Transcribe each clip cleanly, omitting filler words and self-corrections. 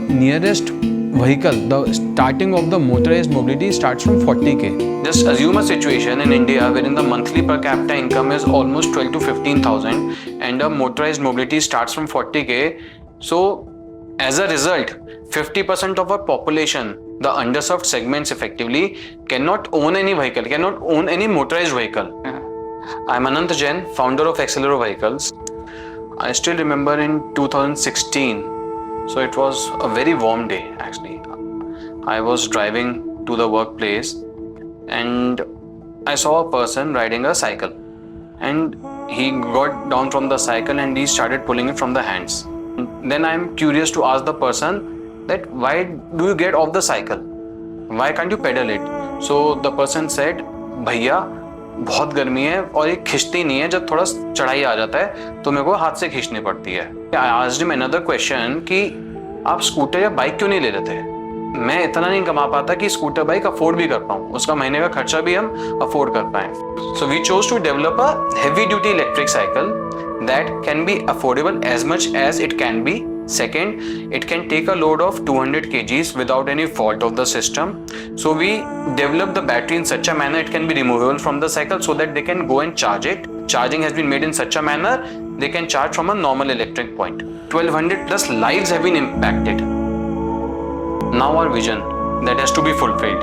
nearest vehicle, the starting of the motorized mobility starts from 40k. Just assume a situation in India wherein the monthly per capita income is almost 12 to 15,000 and a motorized mobility starts from 40k. So as a result, 50% of our population, the underserved segments effectively, cannot own any vehicle, cannot own any motorized vehicle. I'm Anant Jain, founder of Accelero Vehicles. I still remember in 2016, so it was a very warm day actually. I was driving to the workplace and I saw a person riding a cycle, and he got down from the cycle and he started pulling it from the hands. Then I'm curious to ask the person that why do you get off the cycle? Why can't you pedal it? So the person said, भैया बहुत गर्मी है और ये खींचती नहीं है, जब थोड़ा चढ़ाई आ जाता है तो मेरे को हाथ से खींचनी पड़ती है. I asked him another question कि आप स्कूटर या बाइक क्यों नहीं ले लेते? मैं इतना नहीं कमा पाता कि स्कूटर बाइक अफोर्ड भी कर पाऊँ, उसका महीने का खर्चा भी हम अफोर्ड कर पाएं. So we chose to develop a heavy duty electric cycle that can be affordable as much as it can be. Second, it can take a load of 200 kgs without any fault of the system. So we developed the battery in such a manner it can be removable from the cycle so that they can go and charge it. Charging has been made in such a manner they can charge from a normal electric point. 1200 plus lives have been impacted. Now our vision that has to be fulfilled,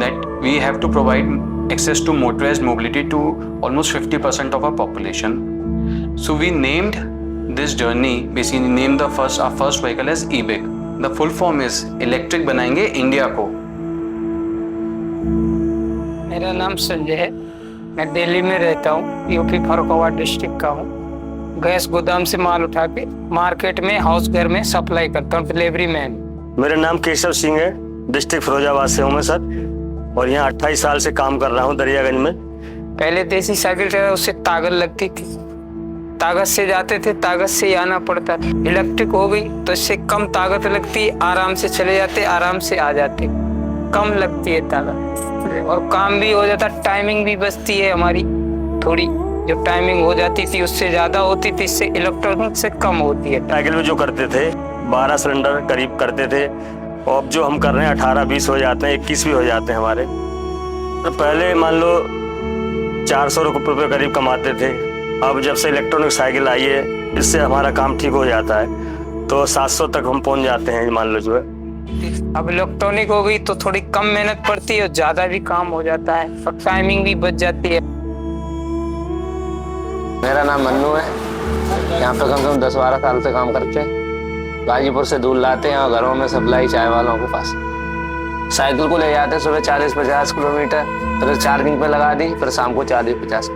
that we have to provide access to motorized mobility to almost 50% of our population. So we named this journey, basically named our first vehicle as e-bike. The full form is electric बनाएंगे India को. मेरा नाम संजय है, मैं दिल्ली में रहता हूँ, UP Farrukhabad district का हूँ. गैस गोदाम से माल उठा के मार्केट में हाउस घर में सप्लाई करता हूँ, डिलीवरी मैन. मेरा नाम केशव सिंह है, डिस्ट्रिक्ट फिरोजाबाद से हूँ मैं सर, और यहाँ 28 साल से काम कर रहा हूँ दरियागंज में. पहले देसी साइकिल चला, उससे ताकत लगती थी, ताकत से जाते थे, ताकत से ही आना पड़ता. इलेक्ट्रिक हो गई तो इससे कम ताकत लगती, आराम से चले जाते, आराम से आ जाते, कम लगती है ताकत और काम भी हो जाता. टाइमिंग भी बचती है हमारी, थोड़ी जो टाइमिंग हो जाती थी उससे ज्यादा होती थी, इससे इलेक्ट्रॉनिक से कम होती है. साइकिल में जो करते थे 12 सिलेंडर करीब करते थे, और जो हम कर रहे हैं 18-20 हो जाते हैं, 21 भी हो जाते हैं हमारे. तो पहले मान लो 400 रुपये करीब कमाते थे. अब जब से इलेक्ट्रॉनिक साइकिल आई है इससे हमारा काम ठीक हो जाता है, तो 700 तक हम पहुंच जाते हैं मान लो जो है. अब इलेक्ट्रॉनिक हो गई तो थोड़ी कम मेहनत पड़ती है और ज्यादा भी काम हो जाता है और टाइमिंग भी बच जाती है. मेरा नाम मन्नू है, यहाँ पे कम से कम 10-12 साल से काम करते हैं. गाजीपुर से दूध लाते हैं और घरों में सप्लाई चाय वालों के पास. साइकिल को ले जाते हैं सुबह 40-50 किलोमीटर, फिर चार्जिंग पे लगा दी, फिर शाम को 40-50.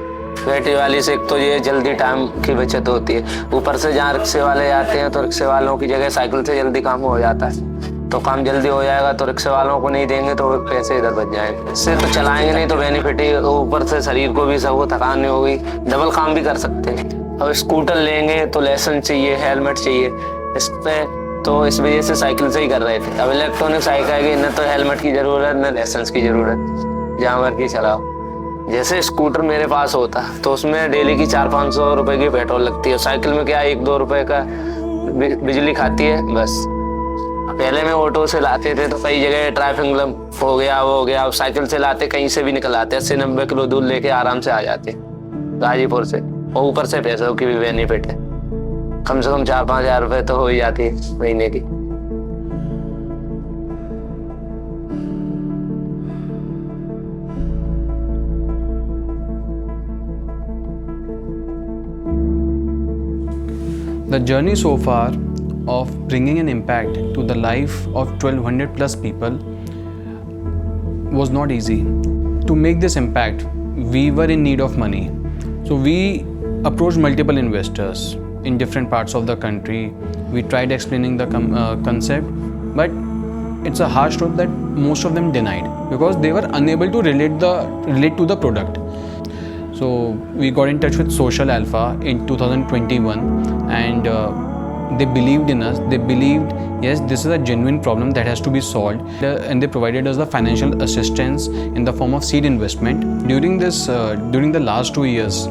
बैटरी वाली से एक तो ये जल्दी टाइम की बचत होती है, ऊपर से जहाँ रिक्शे वाले आते हैं तो रिक्शे वालों की जगह साइकिल से जल्दी काम हो जाता है, तो काम जल्दी हो जाएगा. तो रिक्शे वालों को नहीं देंगे तो पैसे इधर बच जाएंगे, इससे तो चलाएंगे नहीं तो बेनिफिट ही. ऊपर से शरीर को भी सब थकान नहीं होगी, डबल काम भी कर सकते हैं. अब स्कूटर लेंगे तो लाइसेंस चाहिए, हेलमेट चाहिए, इस पे तो इस वजह से साइकिल से ही कर रहे थे. अब इलेक्ट्रॉनिक साइकिल आएगी, न तो हेलमेट की जरूरत न लाइसेंस की जरूरत, जहाँ मर्जी चलाओ. जैसे स्कूटर मेरे पास होता तो उसमें डेली की 400-500 रुपए की पेट्रोल लगती है. साइकिल में क्या 1-2 रुपए का बिजली खाती है बस. पहले में ऑटो से लाते थे तो कई जगह ट्रैफिक हो गया, वो हो गया. अब साइकिल से लाते कहीं से भी निकल आते, 80-90 किलो दूध लेके आराम से आ जाते गाजीपुर से, और ऊपर से पैसों की भी बेनिफिट है. कम से कम 4-5 हज़ार रुपए तो हो ही जाती है महीने की. The journey so far of bringing an impact to the life of 1200 plus people was not easy. To make this impact, we were in need of money. So we approached multiple investors in different parts of the country. We tried explaining the concept, but it's a harsh truth that most of them denied because they were unable to relate to the product. So we got in touch with Social Alpha in 2021 and they believed in us. They believed, yes, this is a genuine problem that has to be solved, and they provided us the financial assistance in the form of seed investment. During the last 2 years,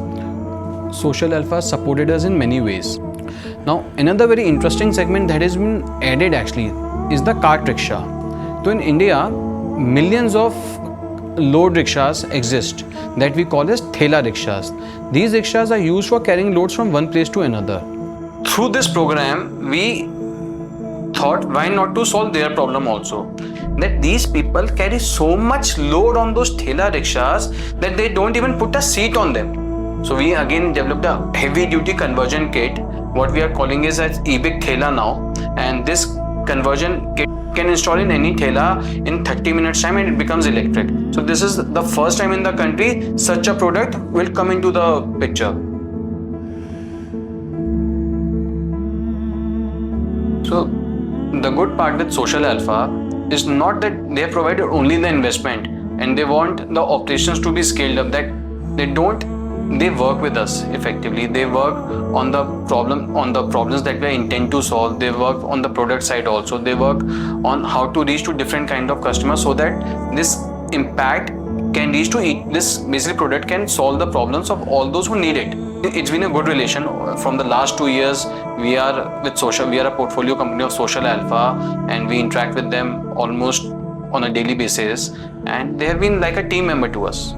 Social Alpha supported us in many ways. Now, another very interesting segment that has been added actually is the cart rickshaw. So in India, millions of load rickshaws exist that we call as thela rickshaws. These rickshaws are used for carrying loads from one place to another. Through this program, we thought why not to solve their problem also. That these people carry so much load on those thela rickshaws that they don't even put a seat on them. So we again developed a heavy duty conversion kit, what we are calling is as EBIC Thela now, and this conversion kit can install in any thela in 30 minutes time and it becomes electric. So this is the first time in the country such a product will come into the picture. So the good part with Social Alpha is not that they have provided only the investment and they want the operations to be scaled up, that they work with us effectively. They work on the problems that we intend to solve. They work on the product side also. They work on how to reach to different kind of customers so that this impact can reach to this basically product can solve the problems of all those who need it. It's been a good relation from the last 2 years. We are a portfolio company of Social Alpha and we interact with them almost on a daily basis and they have been like a team member to us.